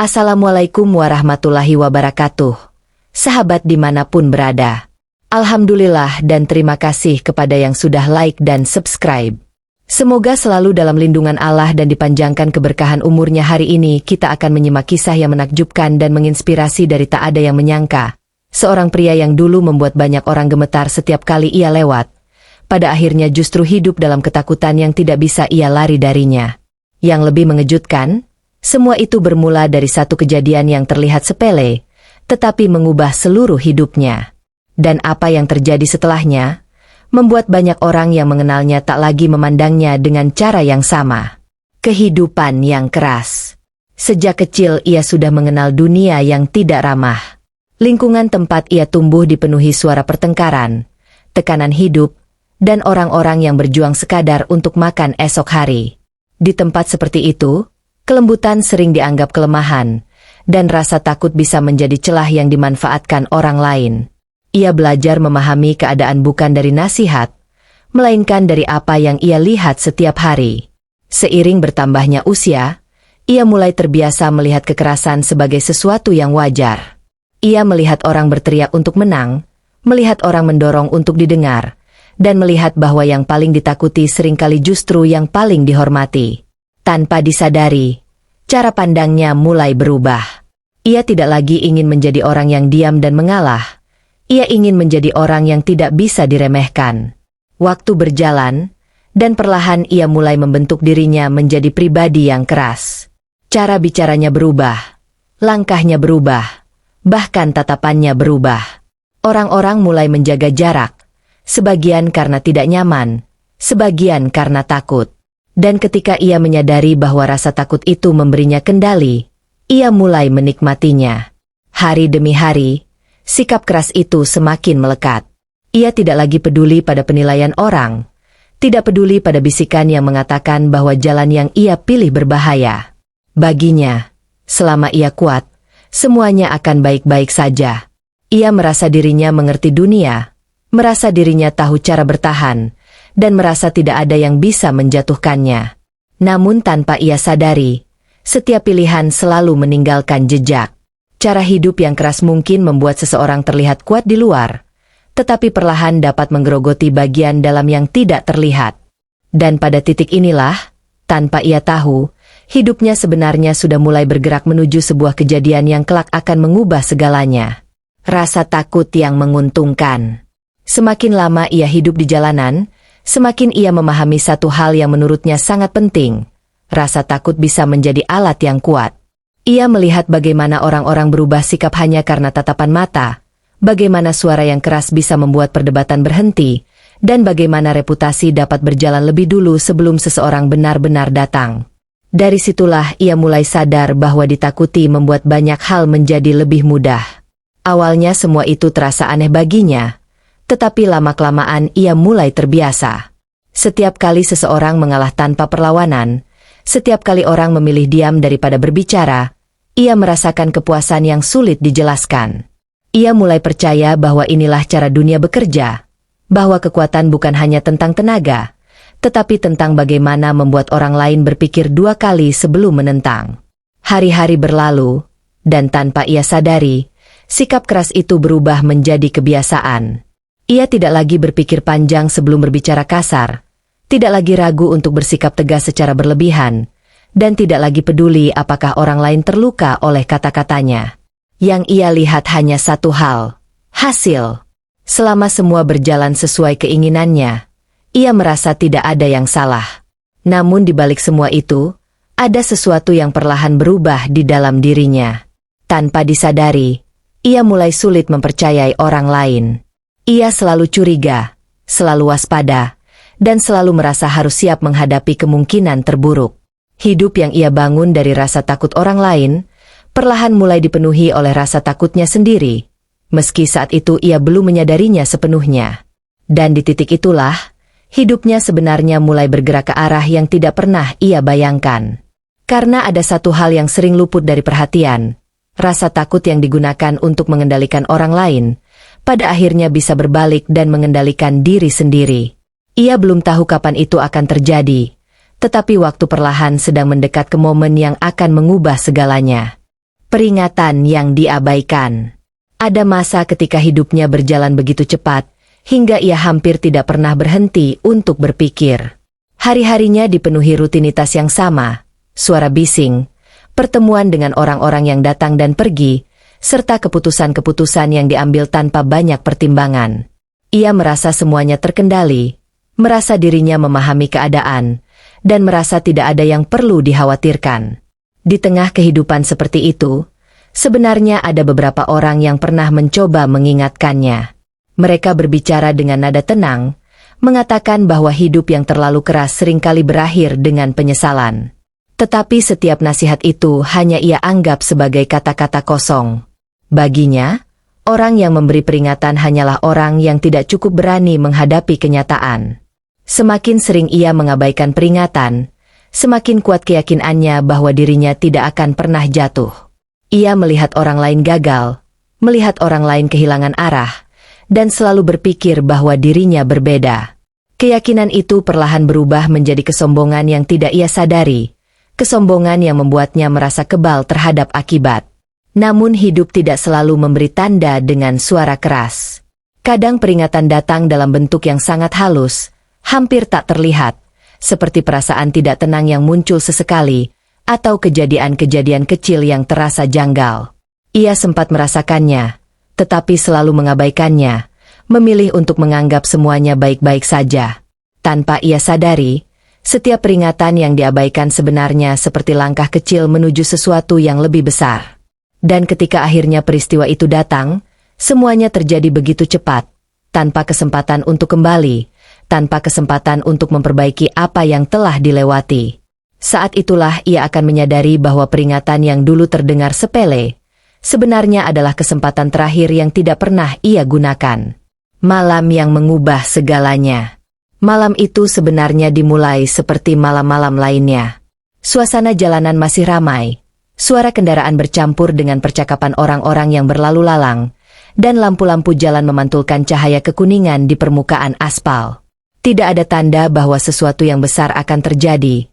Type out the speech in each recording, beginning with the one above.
Assalamualaikum warahmatullahi wabarakatuh. Sahabat dimanapun berada. Alhamdulillah dan terima kasih kepada yang sudah like dan subscribe. Semoga selalu dalam lindungan Allah dan dipanjangkan keberkahan umurnya. Hari ini kita akan menyimak kisah yang menakjubkan dan menginspirasi dari tak ada yang menyangka. Seorang pria yang dulu membuat banyak orang gemetar setiap kali ia lewat. Pada akhirnya justru hidup dalam ketakutan yang tidak bisa ia lari darinya. Yang lebih mengejutkan, semua itu bermula dari satu kejadian yang terlihat sepele, tetapi mengubah seluruh hidupnya. Dan apa yang terjadi setelahnya, membuat banyak orang yang mengenalnya tak lagi memandangnya dengan cara yang sama. Kehidupan yang keras. Sejak kecil ia sudah mengenal dunia yang tidak ramah. Lingkungan tempat ia tumbuh dipenuhi suara pertengkaran, tekanan hidup, dan orang-orang yang berjuang sekadar untuk makan esok hari. Di tempat seperti itu, kelembutan sering dianggap kelemahan, dan rasa takut bisa menjadi celah yang dimanfaatkan orang lain. Ia belajar memahami keadaan bukan dari nasihat, melainkan dari apa yang ia lihat setiap hari. Seiring bertambahnya usia, ia mulai terbiasa melihat kekerasan sebagai sesuatu yang wajar. Ia melihat orang berteriak untuk menang, melihat orang mendorong untuk didengar, dan melihat bahwa yang paling ditakuti seringkali justru yang paling dihormati. Tanpa disadari, cara pandangnya mulai berubah. Ia tidak lagi ingin menjadi orang yang diam dan mengalah. Ia ingin menjadi orang yang tidak bisa diremehkan. Waktu berjalan, dan perlahan ia mulai membentuk dirinya menjadi pribadi yang keras. Cara bicaranya berubah, langkahnya berubah, bahkan tatapannya berubah. Orang-orang mulai menjaga jarak, sebagian karena tidak nyaman, sebagian karena takut. Dan ketika ia menyadari bahwa rasa takut itu memberinya kendali, ia mulai menikmatinya. Hari demi hari, sikap keras itu semakin melekat. Ia tidak lagi peduli pada penilaian orang, tidak peduli pada bisikan yang mengatakan bahwa jalan yang ia pilih berbahaya. Baginya, selama ia kuat, semuanya akan baik-baik saja. Ia merasa dirinya mengerti dunia, merasa dirinya tahu cara bertahan, dan merasa tidak ada yang bisa menjatuhkannya. Namun tanpa ia sadari, setiap pilihan selalu meninggalkan jejak. Cara hidup yang keras mungkin membuat seseorang terlihat kuat di luar, tetapi perlahan dapat menggerogoti bagian dalam yang tidak terlihat. Dan pada titik inilah, tanpa ia tahu, hidupnya sebenarnya sudah mulai bergerak menuju sebuah kejadian yang kelak akan mengubah segalanya. Rasa takut yang menguntungkan. Semakin lama ia hidup di jalanan, semakin ia memahami satu hal yang menurutnya sangat penting. Rasa takut bisa menjadi alat yang kuat. Ia melihat bagaimana orang-orang berubah sikap hanya karena tatapan mata, bagaimana suara yang keras bisa membuat perdebatan berhenti, dan bagaimana reputasi dapat berjalan lebih dulu sebelum seseorang benar-benar datang. Dari situlah ia mulai sadar bahwa ditakuti membuat banyak hal menjadi lebih mudah. Awalnya semua itu terasa aneh baginya, tetapi lama-kelamaan ia mulai terbiasa. Setiap kali seseorang mengalah tanpa perlawanan, setiap kali orang memilih diam daripada berbicara, ia merasakan kepuasan yang sulit dijelaskan. Ia mulai percaya bahwa inilah cara dunia bekerja, bahwa kekuatan bukan hanya tentang tenaga, tetapi tentang bagaimana membuat orang lain berpikir dua kali sebelum menentang. Hari-hari berlalu, dan tanpa ia sadari, sikap keras itu berubah menjadi kebiasaan. Ia tidak lagi berpikir panjang sebelum berbicara kasar, tidak lagi ragu untuk bersikap tegas secara berlebihan, dan tidak lagi peduli apakah orang lain terluka oleh kata-katanya. Yang ia lihat hanya satu hal, hasil. Selama semua berjalan sesuai keinginannya, ia merasa tidak ada yang salah. Namun di balik semua itu, ada sesuatu yang perlahan berubah di dalam dirinya. Tanpa disadari, ia mulai sulit mempercayai orang lain. Ia selalu curiga, selalu waspada, dan selalu merasa harus siap menghadapi kemungkinan terburuk. Hidup yang ia bangun dari rasa takut orang lain, perlahan mulai dipenuhi oleh rasa takutnya sendiri, meski saat itu ia belum menyadarinya sepenuhnya. Dan di titik itulah, hidupnya sebenarnya mulai bergerak ke arah yang tidak pernah ia bayangkan. Karena ada satu hal yang sering luput dari perhatian, rasa takut yang digunakan untuk mengendalikan orang lain, pada akhirnya bisa berbalik dan mengendalikan diri sendiri. Ia belum tahu kapan itu akan terjadi, tetapi waktu perlahan sedang mendekat ke momen yang akan mengubah segalanya. Peringatan yang diabaikan. Ada masa ketika hidupnya berjalan begitu cepat, hingga ia hampir tidak pernah berhenti untuk berpikir. Hari-harinya dipenuhi rutinitas yang sama, suara bising, pertemuan dengan orang-orang yang datang dan pergi, serta keputusan-keputusan yang diambil tanpa banyak pertimbangan. Ia merasa semuanya terkendali, merasa dirinya memahami keadaan, dan merasa tidak ada yang perlu dikhawatirkan. Di tengah kehidupan seperti itu, sebenarnya ada beberapa orang yang pernah mencoba mengingatkannya. Mereka berbicara dengan nada tenang, mengatakan bahwa hidup yang terlalu keras seringkali berakhir dengan penyesalan. Tetapi setiap nasihat itu hanya ia anggap sebagai kata-kata kosong. Baginya, orang yang memberi peringatan hanyalah orang yang tidak cukup berani menghadapi kenyataan. Semakin sering ia mengabaikan peringatan, semakin kuat keyakinannya bahwa dirinya tidak akan pernah jatuh. Ia melihat orang lain gagal, melihat orang lain kehilangan arah, dan selalu berpikir bahwa dirinya berbeda. Keyakinan itu perlahan berubah menjadi kesombongan yang tidak ia sadari, kesombongan yang membuatnya merasa kebal terhadap akibat. Namun hidup tidak selalu memberi tanda dengan suara keras. Kadang peringatan datang dalam bentuk yang sangat halus, hampir tak terlihat, seperti perasaan tidak tenang yang muncul sesekali, atau kejadian-kejadian kecil yang terasa janggal. Ia sempat merasakannya, tetapi selalu mengabaikannya, memilih untuk menganggap semuanya baik-baik saja. Tanpa ia sadari, setiap peringatan yang diabaikan sebenarnya seperti langkah kecil menuju sesuatu yang lebih besar. Dan ketika akhirnya peristiwa itu datang, semuanya terjadi begitu cepat, tanpa kesempatan untuk kembali, tanpa kesempatan untuk memperbaiki apa yang telah dilewati. Saat itulah ia akan menyadari bahwa peringatan yang dulu terdengar sepele, sebenarnya adalah kesempatan terakhir yang tidak pernah ia gunakan. Malam yang mengubah segalanya. Malam itu sebenarnya dimulai seperti malam-malam lainnya. Suasana jalanan masih ramai, suara kendaraan bercampur dengan percakapan orang-orang yang berlalu lalang, dan lampu-lampu jalan memantulkan cahaya kekuningan di permukaan aspal. Tidak ada tanda bahwa sesuatu yang besar akan terjadi.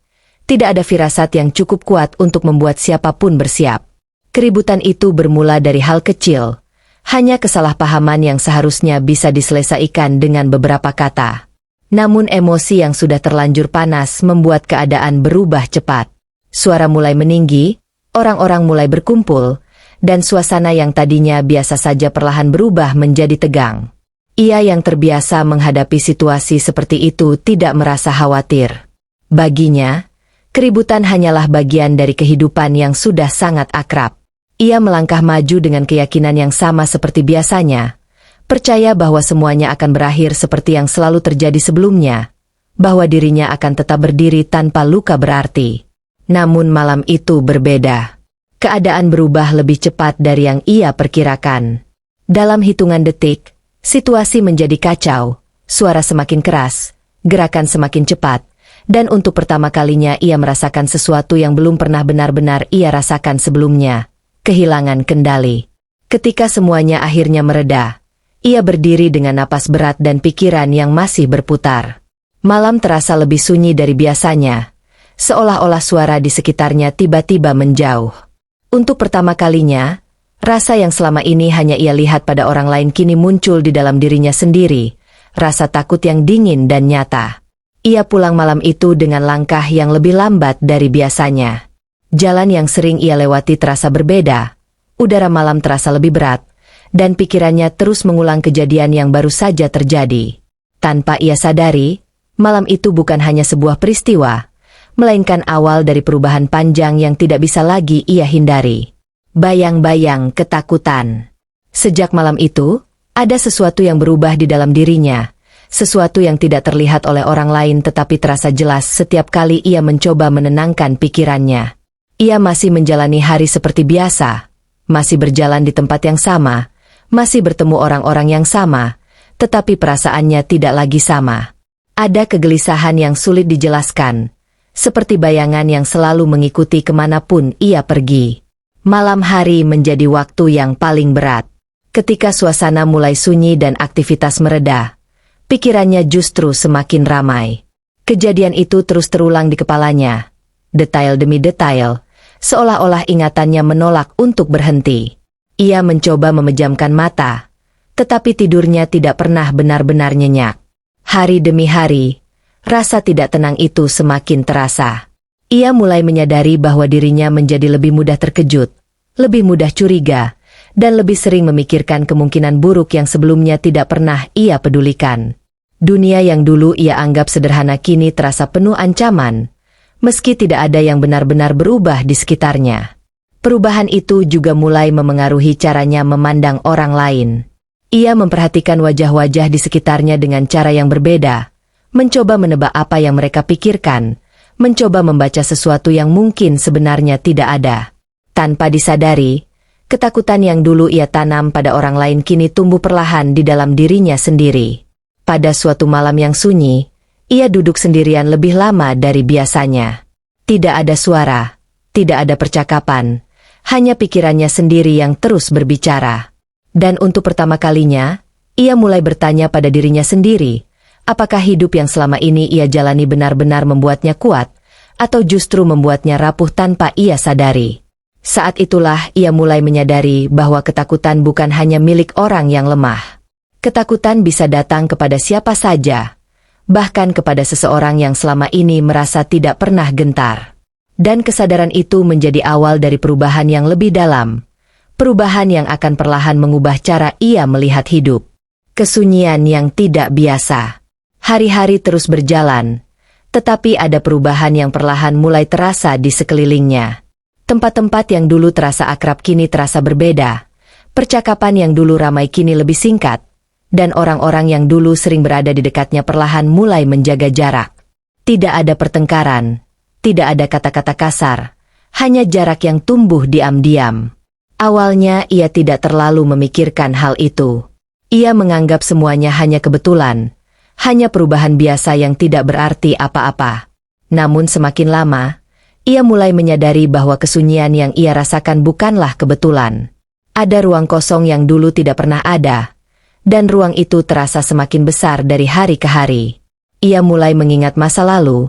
Tidak ada firasat yang cukup kuat untuk membuat siapapun bersiap. Keributan itu bermula dari hal kecil, hanya kesalahpahaman yang seharusnya bisa diselesaikan dengan beberapa kata. Namun emosi yang sudah terlanjur panas membuat keadaan berubah cepat. Suara mulai meninggi, orang-orang mulai berkumpul, dan suasana yang tadinya biasa saja perlahan berubah menjadi tegang. Ia yang terbiasa menghadapi situasi seperti itu tidak merasa khawatir. Baginya, keributan hanyalah bagian dari kehidupan yang sudah sangat akrab. Ia melangkah maju dengan keyakinan yang sama seperti biasanya, percaya bahwa semuanya akan berakhir seperti yang selalu terjadi sebelumnya, bahwa dirinya akan tetap berdiri tanpa luka berarti. Namun malam itu berbeda. Keadaan berubah lebih cepat dari yang ia perkirakan. Dalam hitungan detik, situasi menjadi kacau, suara semakin keras, gerakan semakin cepat, dan untuk pertama kalinya ia merasakan sesuatu yang belum pernah benar-benar ia rasakan sebelumnya, kehilangan kendali. Ketika semuanya akhirnya mereda, ia berdiri dengan napas berat dan pikiran yang masih berputar. Malam terasa lebih sunyi dari biasanya, seolah-olah suara di sekitarnya tiba-tiba menjauh. Untuk pertama kalinya, rasa yang selama ini hanya ia lihat pada orang lain kini muncul di dalam dirinya sendiri, rasa takut yang dingin dan nyata. Ia pulang malam itu dengan langkah yang lebih lambat dari biasanya. Jalan yang sering ia lewati terasa berbeda, udara malam terasa lebih berat, dan pikirannya terus mengulang kejadian yang baru saja terjadi. Tanpa ia sadari, malam itu bukan hanya sebuah peristiwa, melainkan awal dari perubahan panjang yang tidak bisa lagi ia hindari. Bayang-bayang ketakutan. Sejak malam itu, ada sesuatu yang berubah di dalam dirinya, sesuatu yang tidak terlihat oleh orang lain tetapi terasa jelas setiap kali ia mencoba menenangkan pikirannya. Ia masih menjalani hari seperti biasa, masih berjalan di tempat yang sama, masih bertemu orang-orang yang sama, tetapi perasaannya tidak lagi sama. Ada kegelisahan yang sulit dijelaskan, seperti bayangan yang selalu mengikuti kemanapun ia pergi. Malam hari menjadi waktu yang paling berat. Ketika suasana mulai sunyi dan aktivitas mereda, pikirannya justru semakin ramai. Kejadian itu terus terulang di kepalanya, detail demi detail, seolah-olah ingatannya menolak untuk berhenti. Ia mencoba memejamkan mata, tetapi tidurnya tidak pernah benar-benar nyenyak. Hari demi hari, rasa tidak tenang itu semakin terasa. Ia mulai menyadari bahwa dirinya menjadi lebih mudah terkejut, lebih mudah curiga, dan lebih sering memikirkan kemungkinan buruk yang sebelumnya tidak pernah ia pedulikan. Dunia yang dulu ia anggap sederhana kini terasa penuh ancaman, meski tidak ada yang benar-benar berubah di sekitarnya. Perubahan itu juga mulai memengaruhi caranya memandang orang lain. Ia memperhatikan wajah-wajah di sekitarnya dengan cara yang berbeda, mencoba menebak apa yang mereka pikirkan, mencoba membaca sesuatu yang mungkin sebenarnya tidak ada. Tanpa disadari, ketakutan yang dulu ia tanam pada orang lain kini tumbuh perlahan di dalam dirinya sendiri. Pada suatu malam yang sunyi, ia duduk sendirian lebih lama dari biasanya. Tidak ada suara, tidak ada percakapan, hanya pikirannya sendiri yang terus berbicara. Dan untuk pertama kalinya, ia mulai bertanya pada dirinya sendiri, apakah hidup yang selama ini ia jalani benar-benar membuatnya kuat, atau justru membuatnya rapuh tanpa ia sadari. Saat itulah ia mulai menyadari bahwa ketakutan bukan hanya milik orang yang lemah. Ketakutan bisa datang kepada siapa saja, bahkan kepada seseorang yang selama ini merasa tidak pernah gentar. Dan kesadaran itu menjadi awal dari perubahan yang lebih dalam, perubahan yang akan perlahan mengubah cara ia melihat hidup. Kesunyian yang tidak biasa. Hari-hari terus berjalan, tetapi ada perubahan yang perlahan mulai terasa di sekelilingnya. Tempat-tempat yang dulu terasa akrab kini terasa berbeda, percakapan yang dulu ramai kini lebih singkat, dan orang-orang yang dulu sering berada di dekatnya perlahan mulai menjaga jarak. Tidak ada pertengkaran, tidak ada kata-kata kasar, hanya jarak yang tumbuh diam-diam. Awalnya ia tidak terlalu memikirkan hal itu. Ia menganggap semuanya hanya kebetulan, hanya perubahan biasa yang tidak berarti apa-apa. Namun semakin lama, ia mulai menyadari bahwa kesunyian yang ia rasakan bukanlah kebetulan. Ada ruang kosong yang dulu tidak pernah ada, dan ruang itu terasa semakin besar dari hari ke hari. Ia mulai mengingat masa lalu,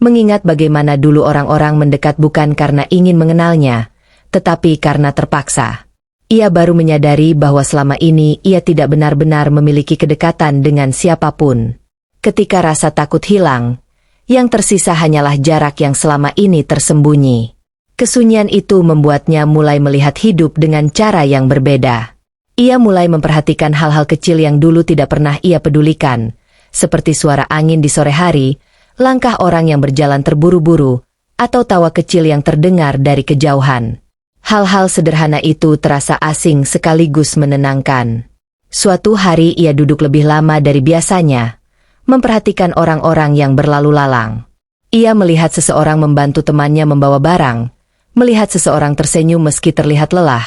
mengingat bagaimana dulu orang-orang mendekat bukan karena ingin mengenalnya, tetapi karena terpaksa. Ia baru menyadari bahwa selama ini ia tidak benar-benar memiliki kedekatan dengan siapapun. Ketika rasa takut hilang, yang tersisa hanyalah jarak yang selama ini tersembunyi. Kesunyian itu membuatnya mulai melihat hidup dengan cara yang berbeda. Ia mulai memperhatikan hal-hal kecil yang dulu tidak pernah ia pedulikan, seperti suara angin di sore hari, langkah orang yang berjalan terburu-buru, atau tawa kecil yang terdengar dari kejauhan. Hal-hal sederhana itu terasa asing sekaligus menenangkan. Suatu hari ia duduk lebih lama dari biasanya, memperhatikan orang-orang yang berlalu lalang. Ia melihat seseorang membantu temannya membawa barang, melihat seseorang tersenyum meski terlihat lelah,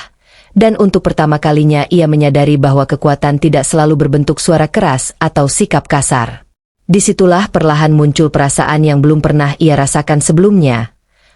dan untuk pertama kalinya ia menyadari bahwa kekuatan tidak selalu berbentuk suara keras atau sikap kasar. Disitulah perlahan muncul perasaan yang belum pernah ia rasakan sebelumnya.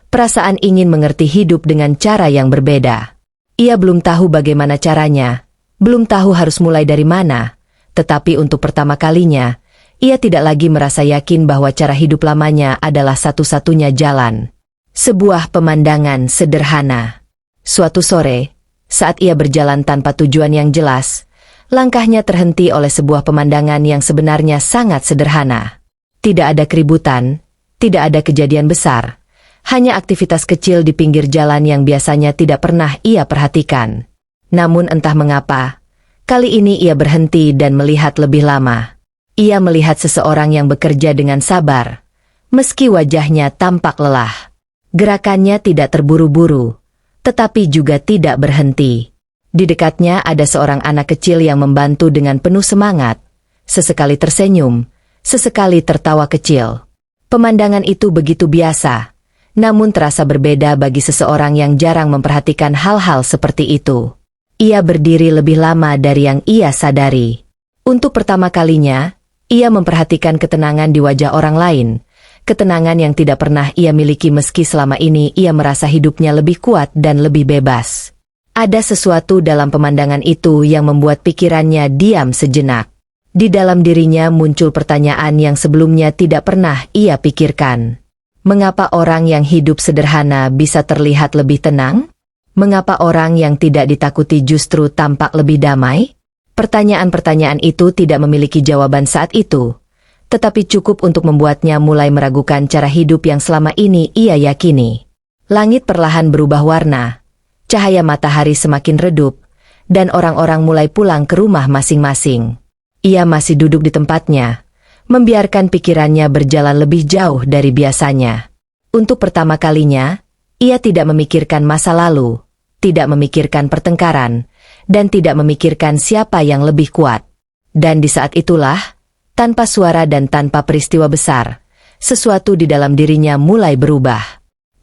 Perasaan ingin mengerti hidup dengan cara yang berbeda. Ia belum tahu bagaimana caranya, belum tahu harus mulai dari mana, tetapi untuk pertama kalinya, ia tidak lagi merasa yakin bahwa cara hidup lamanya adalah satu-satunya jalan. Sebuah pemandangan sederhana. Suatu sore, saat ia berjalan tanpa tujuan yang jelas, langkahnya terhenti oleh sebuah pemandangan yang sebenarnya sangat sederhana. Tidak ada keributan, tidak ada kejadian besar, hanya aktivitas kecil di pinggir jalan yang biasanya tidak pernah ia perhatikan. Namun entah mengapa, kali ini ia berhenti dan melihat lebih lama. Ia melihat seseorang yang bekerja dengan sabar, meski wajahnya tampak lelah. Gerakannya tidak terburu-buru, tetapi juga tidak berhenti. Di dekatnya ada seorang anak kecil yang membantu dengan penuh semangat, sesekali tersenyum, sesekali tertawa kecil. Pemandangan itu begitu biasa, namun terasa berbeda bagi seseorang yang jarang memperhatikan hal-hal seperti itu. Ia berdiri lebih lama dari yang ia sadari. Untuk pertama kalinya, ia memperhatikan ketenangan di wajah orang lain, ketenangan yang tidak pernah ia miliki meski selama ini ia merasa hidupnya lebih kuat dan lebih bebas. Ada sesuatu dalam pemandangan itu yang membuat pikirannya diam sejenak. Di dalam dirinya muncul pertanyaan yang sebelumnya tidak pernah ia pikirkan. Mengapa orang yang hidup sederhana bisa terlihat lebih tenang? Mengapa orang yang tidak ditakuti justru tampak lebih damai? Pertanyaan-pertanyaan itu tidak memiliki jawaban saat itu, tetapi cukup untuk membuatnya mulai meragukan cara hidup yang selama ini ia yakini. Langit perlahan berubah warna, cahaya matahari semakin redup, dan orang-orang mulai pulang ke rumah masing-masing. Ia masih duduk di tempatnya, membiarkan pikirannya berjalan lebih jauh dari biasanya. Untuk pertama kalinya, ia tidak memikirkan masa lalu, tidak memikirkan pertengkaran, dan tidak memikirkan siapa yang lebih kuat. Dan di saat itulah, tanpa suara dan tanpa peristiwa besar, sesuatu di dalam dirinya mulai berubah.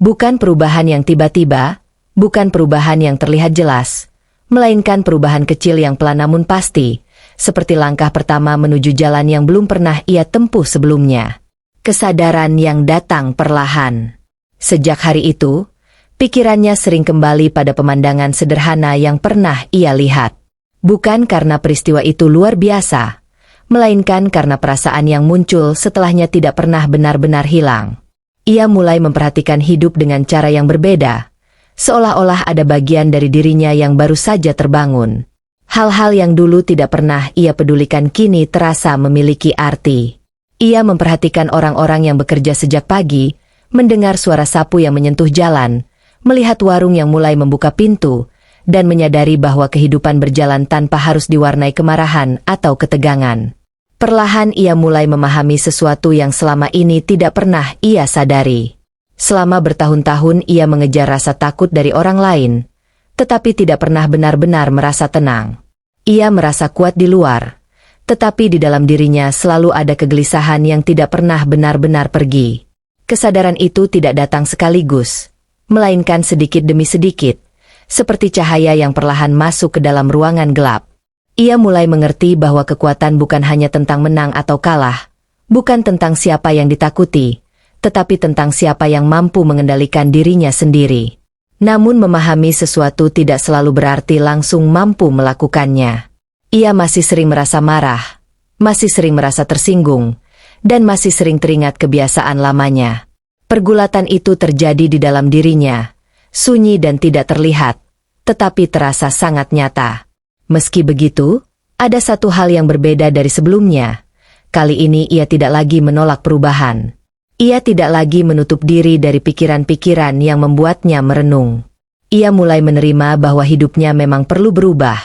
Bukan perubahan yang tiba-tiba, bukan perubahan yang terlihat jelas, melainkan perubahan kecil yang pelan namun pasti, seperti langkah pertama menuju jalan yang belum pernah ia tempuh sebelumnya. Kesadaran yang datang perlahan. Sejak hari itu, pikirannya sering kembali pada pemandangan sederhana yang pernah ia lihat. Bukan karena peristiwa itu luar biasa, melainkan karena perasaan yang muncul setelahnya tidak pernah benar-benar hilang. Ia mulai memperhatikan hidup dengan cara yang berbeda, seolah-olah ada bagian dari dirinya yang baru saja terbangun. Hal-hal yang dulu tidak pernah ia pedulikan kini terasa memiliki arti. Ia memperhatikan orang-orang yang bekerja sejak pagi, mendengar suara sapu yang menyentuh jalan, melihat warung yang mulai membuka pintu, dan menyadari bahwa kehidupan berjalan tanpa harus diwarnai kemarahan atau ketegangan. Perlahan ia mulai memahami sesuatu yang selama ini tidak pernah ia sadari. Selama bertahun-tahun ia mengejar rasa takut dari orang lain, tetapi tidak pernah benar-benar merasa tenang. Ia merasa kuat di luar, tetapi di dalam dirinya selalu ada kegelisahan yang tidak pernah benar-benar pergi. Kesadaran itu tidak datang sekaligus, melainkan sedikit demi sedikit, seperti cahaya yang perlahan masuk ke dalam ruangan gelap. Ia mulai mengerti bahwa kekuatan bukan hanya tentang menang atau kalah, bukan tentang siapa yang ditakuti, tetapi tentang siapa yang mampu mengendalikan dirinya sendiri. Namun memahami sesuatu tidak selalu berarti langsung mampu melakukannya. Ia masih sering merasa marah, masih sering merasa tersinggung, dan masih sering teringat kebiasaan lamanya. Pergulatan itu terjadi di dalam dirinya, sunyi dan tidak terlihat, tetapi terasa sangat nyata. Meski begitu, ada satu hal yang berbeda dari sebelumnya. Kali ini ia tidak lagi menolak perubahan. Ia tidak lagi menutup diri dari pikiran-pikiran yang membuatnya merenung. Ia mulai menerima bahwa hidupnya memang perlu berubah,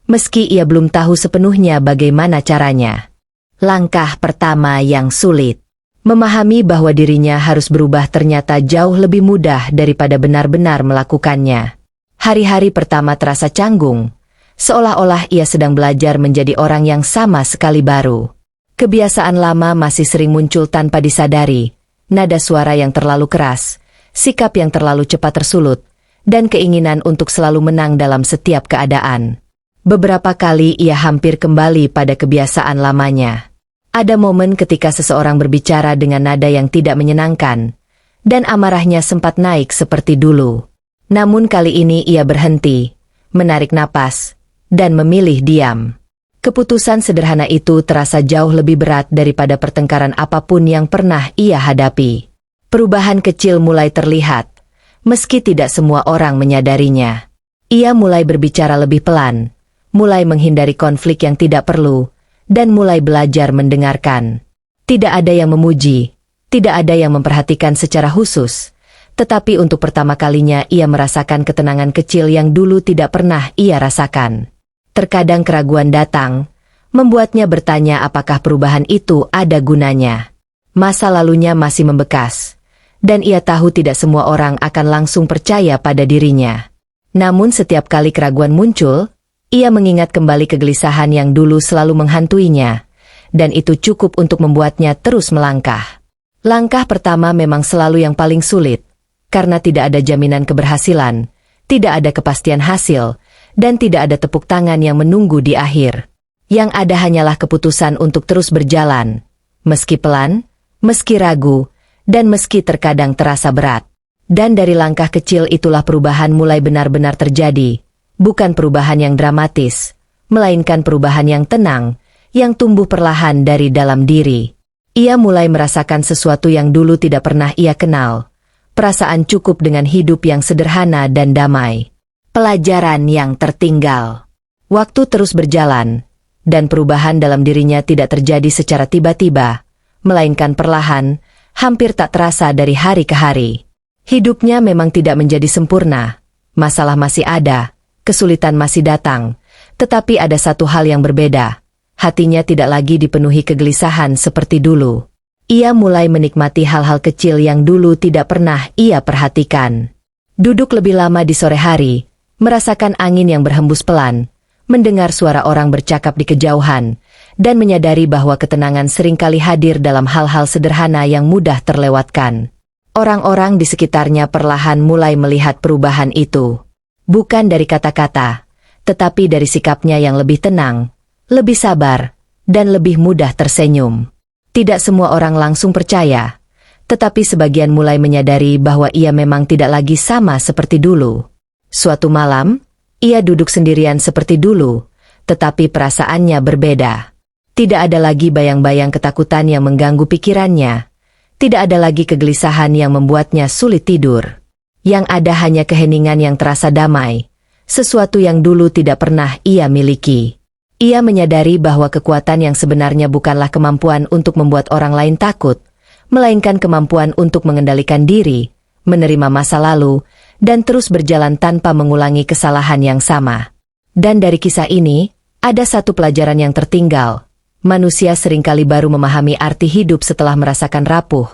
meski ia belum tahu sepenuhnya bagaimana caranya. Langkah pertama yang sulit. Memahami bahwa dirinya harus berubah ternyata jauh lebih mudah daripada benar-benar melakukannya. Hari-hari pertama terasa canggung, seolah-olah ia sedang belajar menjadi orang yang sama sekali baru. Kebiasaan lama masih sering muncul tanpa disadari, nada suara yang terlalu keras, sikap yang terlalu cepat tersulut, dan keinginan untuk selalu menang dalam setiap keadaan. Beberapa kali ia hampir kembali pada kebiasaan lamanya. Ada momen ketika seseorang berbicara dengan nada yang tidak menyenangkan, dan amarahnya sempat naik seperti dulu. Namun kali ini ia berhenti, menarik napas, dan memilih diam. Keputusan sederhana itu terasa jauh lebih berat daripada pertengkaran apapun yang pernah ia hadapi. Perubahan kecil mulai terlihat, meski tidak semua orang menyadarinya. Ia mulai berbicara lebih pelan, mulai menghindari konflik yang tidak perlu, dan mulai belajar mendengarkan. Tidak ada yang memuji, tidak ada yang memperhatikan secara khusus, tetapi untuk pertama kalinya ia merasakan ketenangan kecil yang dulu tidak pernah ia rasakan. Terkadang keraguan datang, membuatnya bertanya apakah perubahan itu ada gunanya. Masa lalunya masih membekas, dan ia tahu tidak semua orang akan langsung percaya pada dirinya. Namun setiap kali keraguan muncul, ia mengingat kembali kegelisahan yang dulu selalu menghantuinya, dan itu cukup untuk membuatnya terus melangkah. Langkah pertama memang selalu yang paling sulit, karena tidak ada jaminan keberhasilan, tidak ada kepastian hasil, dan tidak ada tepuk tangan yang menunggu di akhir. Yang ada hanyalah keputusan untuk terus berjalan, meski pelan, meski ragu, dan meski terkadang terasa berat. Dan dari langkah kecil itulah perubahan mulai benar-benar terjadi, bukan perubahan yang dramatis, melainkan perubahan yang tenang, yang tumbuh perlahan dari dalam diri. Ia mulai merasakan sesuatu yang dulu tidak pernah ia kenal. Perasaan cukup dengan hidup yang sederhana dan damai. Pelajaran yang tertinggal. Waktu terus berjalan, dan perubahan dalam dirinya tidak terjadi secara tiba-tiba, melainkan perlahan, hampir tak terasa dari hari ke hari. Hidupnya memang tidak menjadi sempurna, masalah masih ada, kesulitan masih datang, tetapi ada satu hal yang berbeda. Hatinya tidak lagi dipenuhi kegelisahan seperti dulu. Ia mulai menikmati hal-hal kecil yang dulu tidak pernah ia perhatikan. Duduk lebih lama di sore hari, merasakan angin yang berhembus pelan, mendengar suara orang bercakap di kejauhan, dan menyadari bahwa ketenangan seringkali hadir dalam hal-hal sederhana yang mudah terlewatkan. Orang-orang di sekitarnya perlahan mulai melihat perubahan itu. Bukan dari kata-kata, tetapi dari sikapnya yang lebih tenang, lebih sabar, dan lebih mudah tersenyum. Tidak semua orang langsung percaya, tetapi sebagian mulai menyadari bahwa ia memang tidak lagi sama seperti dulu. Suatu malam, ia duduk sendirian seperti dulu, tetapi perasaannya berbeda. Tidak ada lagi bayang-bayang ketakutan yang mengganggu pikirannya. Tidak ada lagi kegelisahan yang membuatnya sulit tidur. Yang ada hanya keheningan yang terasa damai, sesuatu yang dulu tidak pernah ia miliki. Ia menyadari bahwa kekuatan yang sebenarnya bukanlah kemampuan untuk membuat orang lain takut, melainkan kemampuan untuk mengendalikan diri, menerima masa lalu, dan terus berjalan tanpa mengulangi kesalahan yang sama. Dan dari kisah ini, ada satu pelajaran yang tertinggal. Manusia seringkali baru memahami arti hidup setelah merasakan rapuh,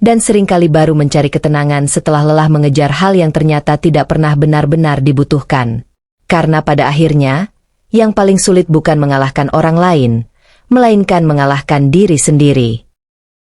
dan seringkali baru mencari ketenangan setelah lelah mengejar hal yang ternyata tidak pernah benar-benar dibutuhkan. Karena pada akhirnya, yang paling sulit bukan mengalahkan orang lain, melainkan mengalahkan diri sendiri.